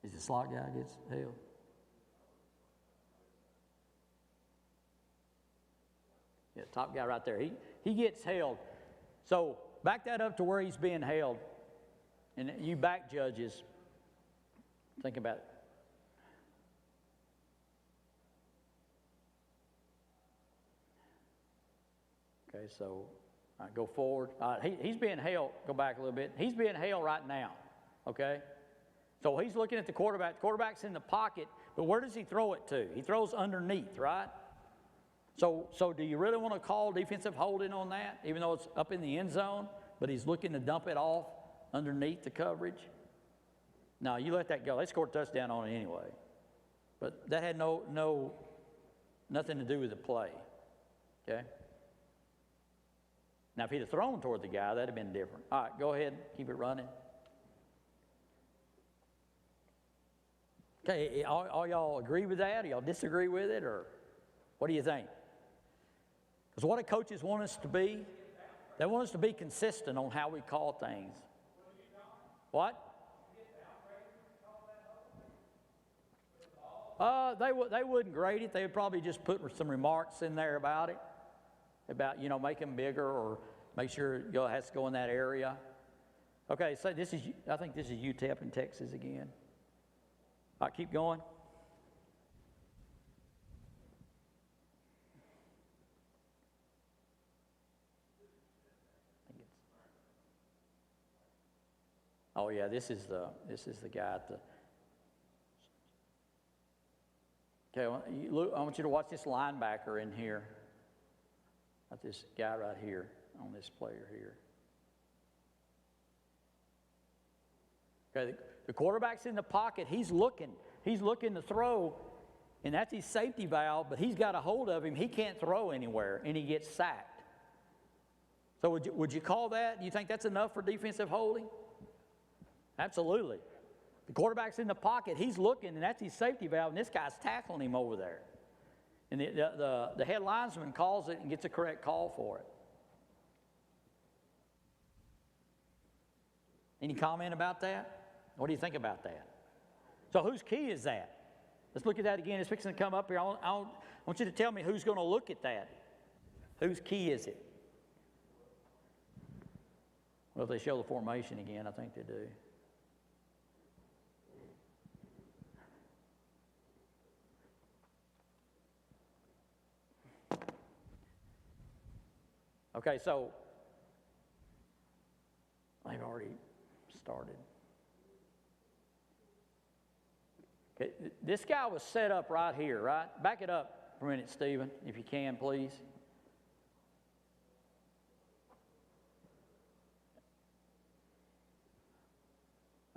Is the slot guy gets held? Yeah, top guy right there. He gets held. So back that up to where he's being held. And you back judges, think about it. Okay, so all right, go forward. He's being held. Go back a little bit. He's being held right now. Okay? So he's looking at the quarterback. The quarterback's in the pocket, but where does he throw it to? He throws underneath, right? So do you really want to call defensive holding on that, even though it's up in the end zone, but he's looking to dump it off underneath the coverage? No, you let that go. They scored a touchdown on it anyway. But that had nothing to do with the play. Okay? Now, if he'd have thrown toward the guy, that'd have been different. All right, go ahead. Keep it running. Okay, all y'all agree with that? Or y'all disagree with it? Or what do you think? Because what do coaches want us to be? They want us to be consistent on how we call things. What? They wouldn't grade it. They would probably just put some remarks in there about it, about, make them bigger or make sure it has to go in that area. Okay, so I think this is UTEP in Texas again. All right, keep going. Oh yeah, this is the guy at the. Okay, I want you to watch this linebacker in here. Not this guy right here on this player here. Okay, the quarterback's in the pocket. He's looking to throw, and that's his safety valve. But he's got a hold of him. He can't throw anywhere, and he gets sacked. So would you call that? Do you think that's enough for defensive holding? Absolutely. The quarterback's in the pocket. He's looking, and that's his safety valve, and this guy's tackling him over there. And the head linesman calls it and gets a correct call for it. Any comment about that? What do you think about that? So whose key is that? Let's look at that again. It's fixing to come up here. I want you to tell me who's going to look at that. Whose key is it? Well, if they show the formation again, I think they do. Okay, so they've already started. Okay, this guy was set up right here, right? Back it up for a minute, Stephen, if you can, please.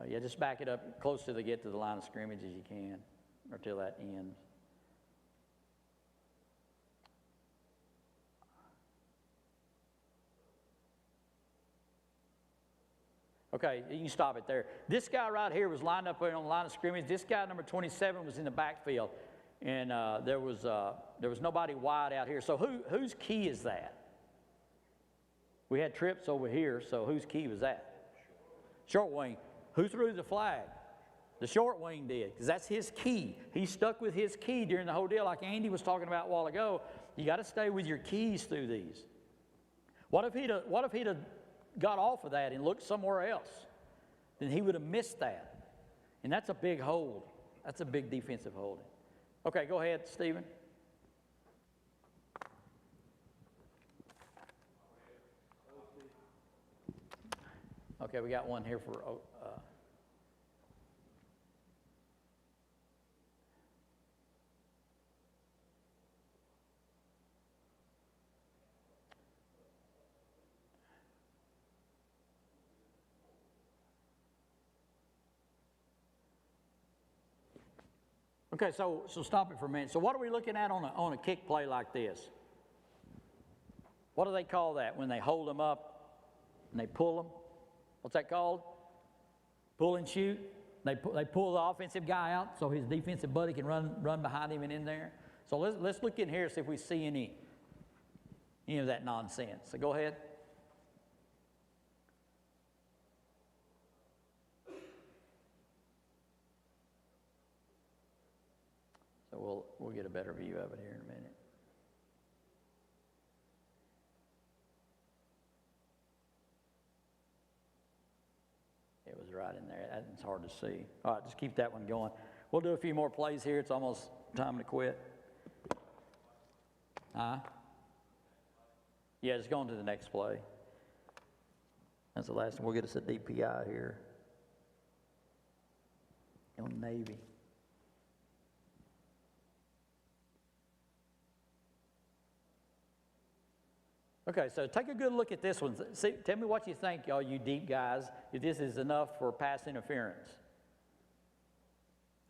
Yeah, just back it up close to get to the line of scrimmage as you can, or till that ends. Okay, you can stop it there. This guy right here was lined up on the line of scrimmage. This guy, number 27, was in the backfield, and there was nobody wide out here. So whose key is that? We had trips over here, so whose key was that? Short wing. Who threw the flag? The short wing did, because that's his key. He stuck with his key during the whole deal, like Andy was talking about a while ago. You got to stay with your keys through these. What if he'd have got off of that and looked somewhere else? Then he would have missed that. And that's a big hold. That's a big defensive holding. Okay, go ahead, Stephen. Okay, we got one here for Okay, so stop it for a minute. So what are we looking at on a kick play like this? What do they call that when they hold them up and they pull them? What's that called? Pull and shoot. They pull the offensive guy out so his defensive buddy can run behind him and in there. So let's look in here and see if we see any of that nonsense. So go ahead. So we'll get a better view of it here in a minute. It was right in there. It's hard to see. All right, just keep that one going. We'll do a few more plays here. It's almost time to quit. Yeah, just go on to the next play. That's the last one. We'll get us a DPI here on Navy. Okay, so take a good look at this one. See, tell me what you think, y'all, you deep guys, if this is enough for pass interference.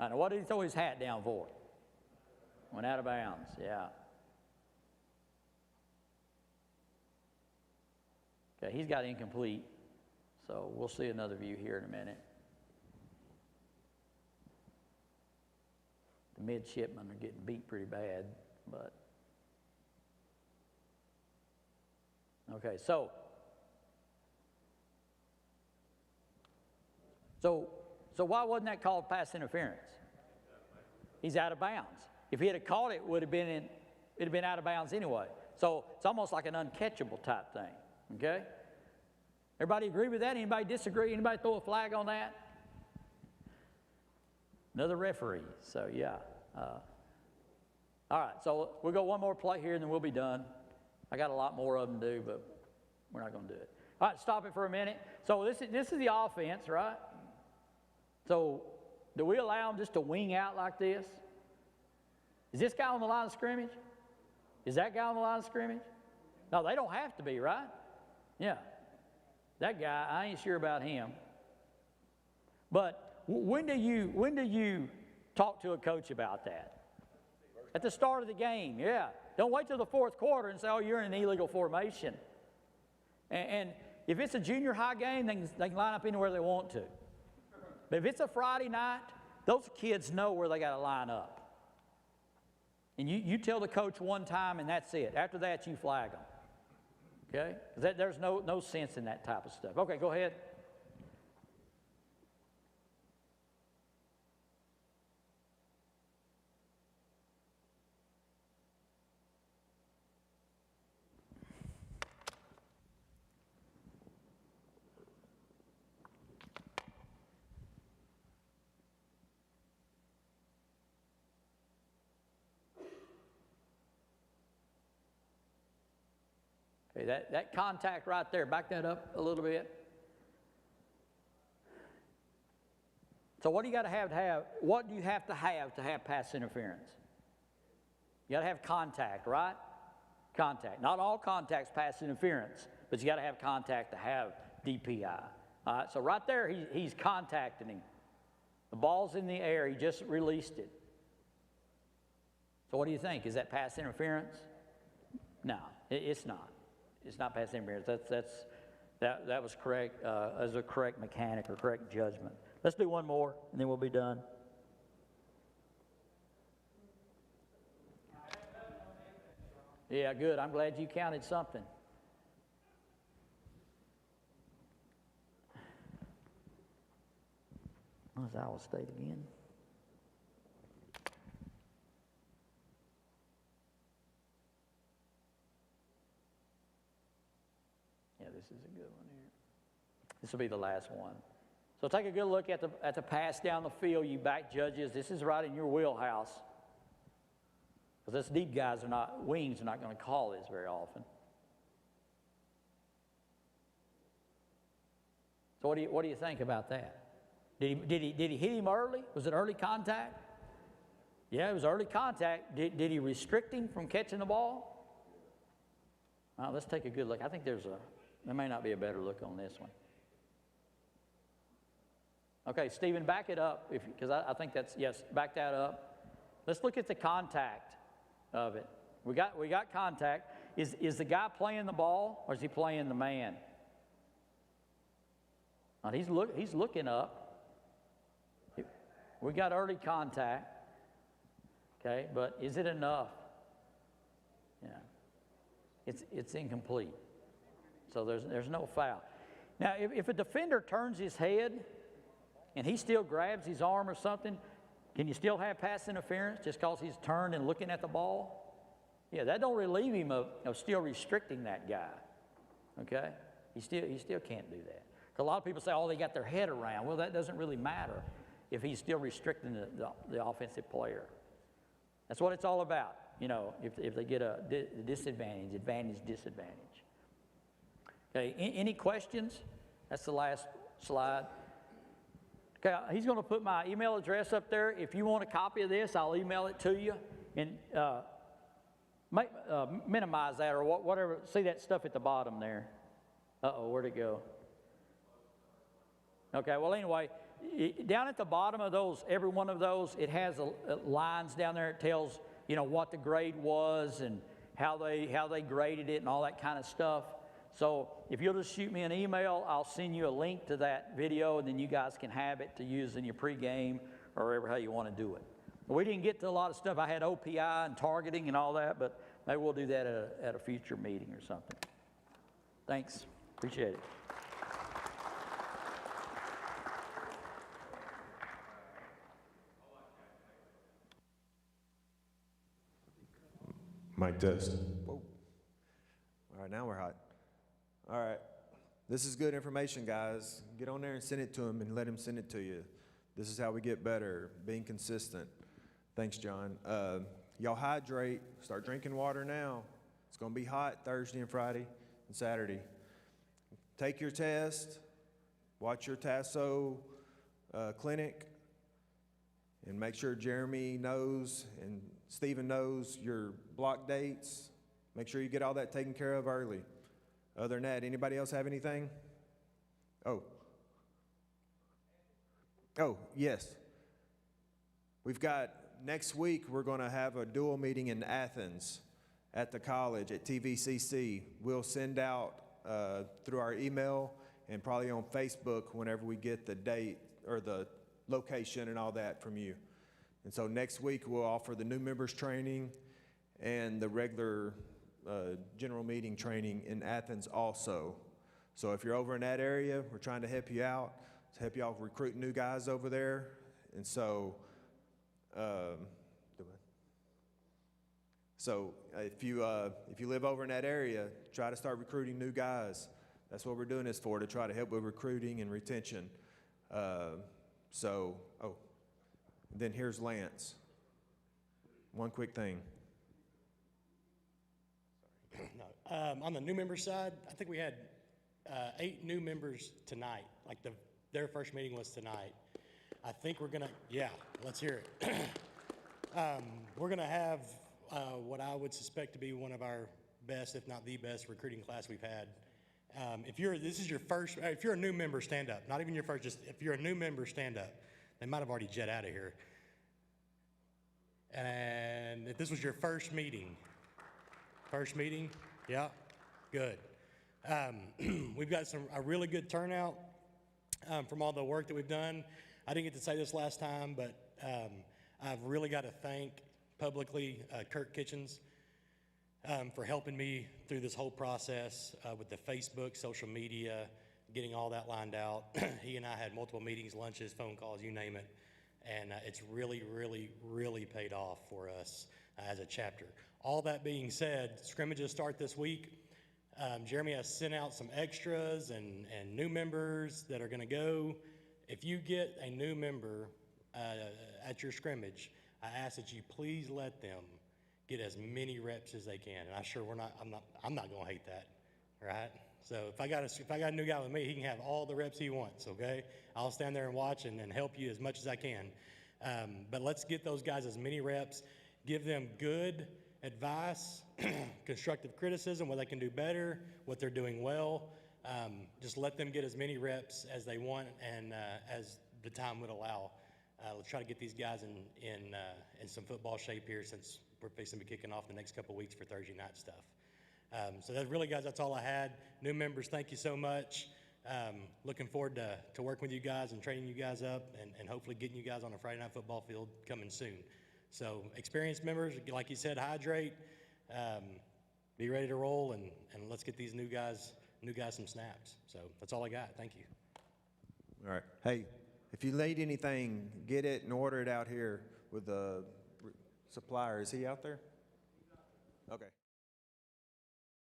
I know, what did he throw his hat down for? Went out of bounds, yeah. Okay, he's got incomplete, so we'll see another view here in a minute. The midshipmen are getting beat pretty bad, but... Okay, so why wasn't that called pass interference? He's out of bounds. If he had caught it, it'd have been out of bounds anyway. So it's almost like an uncatchable type thing. Okay? Everybody agree with that? Anybody disagree? Anybody throw a flag on that? Another referee. So yeah. All right. So we'll go one more play here, and then we'll be done. I got a lot more of them to do, but we're not going to do it. All right, stop it for a minute. So this is the offense, right? So do we allow them just to wing out like this? Is this guy on the line of scrimmage? Is that guy on the line of scrimmage? No, they don't have to be, right? Yeah. That guy, I ain't sure about him. But when do you talk to a coach about that? At the start of the game, yeah. Don't wait till the fourth quarter and say, oh, you're in an illegal formation. And if it's a junior high game, they can line up anywhere they want to. But if it's a Friday night, those kids know where they got to line up. And you tell the coach one time and that's it. After that, you flag them. Okay? There's no sense in that type of stuff. Okay, go ahead. Okay, that contact right there, back that up a little bit. So what do you got to have? What do you have to have pass interference? You got to have contact, right? Contact. Not all contacts pass interference, but you got to have contact to have DPI. All right, so right there, he's contacting him. The ball's in the air. He just released it. So what do you think? Is that pass interference? No, it's not. It's not pass interference. That was correct as a correct mechanic or correct judgment. Let's do one more, and then we'll be done. Yeah, good. I'm glad you counted something. What's Iowa State again? Yeah, this is a good one here. This will be the last one. So take a good look at the pass down the field, you back judges. This is right in your wheelhouse. Because us deep guys wings are not going to call this very often. So what do you think about that? Did he hit him early? Was it early contact? Yeah, it was early contact. Did he restrict him from catching the ball? Let's take a good look. I think there may not be a better look on this one. Okay, Stephen, back it up, because I think that's, yes, back that up. Let's look at the contact of it. We got contact. Is the guy playing the ball or is he playing the man? Now he's looking up. We got early contact. Okay, but is it enough? Yeah. It's incomplete. So there's no foul. Now if a defender turns his head and he still grabs his arm or something, can you still have pass interference just because he's turned and looking at the ball? Yeah, that don't relieve him of still restricting that guy. Okay? He still can't do that. 'Cause a lot of people say, oh, they got their head around. Well, that doesn't really matter if he's still restricting the offensive player. That's what it's all about. You know, if they get a disadvantage, disadvantage. Okay, any questions? That's the last slide. Okay, he's going to put my email address up there. If you want a copy of this, I'll email it to you. And minimize that or whatever. See that stuff at the bottom there? Uh-oh, where'd it go? Okay, well, anyway, down at the bottom of those, every one of those, it has lines down there. It tells, you know, what the grade was and how they graded it and all that kind of stuff. So if you'll just shoot me an email, I'll send you a link to that video, and then you guys can have it to use in your pregame or wherever how you want to do it. We didn't get to a lot of stuff. I had OPI and targeting and all that, but maybe we'll do that at a future meeting or something. Thanks. Appreciate it. Mic test. Whoa. All right, now we're hot. All right. This is good information, guys. Get on there and send it to him and let him send it to you. This is how we get better, being consistent. Thanks, John. Y'all hydrate. Start drinking water now. It's going to be hot Thursday and Friday and Saturday. Take your test. Watch your TASO clinic. And make sure Jeremy knows and Stephen knows your block dates. Make sure you get all that taken care of early. Other than that, anybody else have anything? Oh, yes. We've got, next week, we're going to have a dual meeting in Athens at the college at TVCC. We'll send out through our email and probably on Facebook whenever we get the date or the location and all that from you. And so next week we'll offer the new members training and the regular general meeting training in Athens also. So if you're over in that area, we're trying to help you out, to help y'all recruit new guys over there. And so, if you live over in that area, try to start recruiting new guys. That's what we're doing this for, to try to help with recruiting and retention. Then here's Lance. One quick thing. On the new member side, I think we had 8 new members tonight. Like their first meeting was tonight. I think we're gonna, let's hear it. We're gonna have what I would suspect to be one of our best, if not the best, recruiting class we've had. If you're a new member, stand up. Not even your first, just if you're a new member, stand up. They might have already jet out of here. And if this was your first meeting, yeah, good. We've got a really good turnout from all the work that we've done. I didn't get to say this last time, but I've really got to thank publicly Kirk Kitchens for helping me through this whole process with the Facebook, social media, getting all that lined out. He and I had multiple meetings, lunches, phone calls, you name it. And it's really, really, really paid off for us as a chapter. All that being said, scrimmages start this week. Jeremy has sent out some extras and new members that are going to go. If you get a new member at your scrimmage, I ask that you please let them get as many reps as they can. And I'm not going to hate that, right? So if I got a new guy with me, he can have all the reps he wants, okay? I'll stand there and watch and help you as much as I can. But let's get those guys as many reps. Give them good advice, constructive criticism, what they can do better, what they're doing well. Just let them get as many reps as they want and as the time would allow. Let's try to get these guys in some football shape here, since we're fixing to be kicking off the next couple weeks for Thursday night stuff. So that's really, guys, that's all I had. New members, thank you so much. Looking forward to working with you guys and training you guys up, and hopefully getting you guys on a Friday night football field coming soon. So experienced members, like you said, hydrate, be ready to roll, and let's get these new guys some snaps. So that's all I got. Thank you. All right. Hey, if you need anything, get it and order it out here with the supplier. Is he out there? Okay.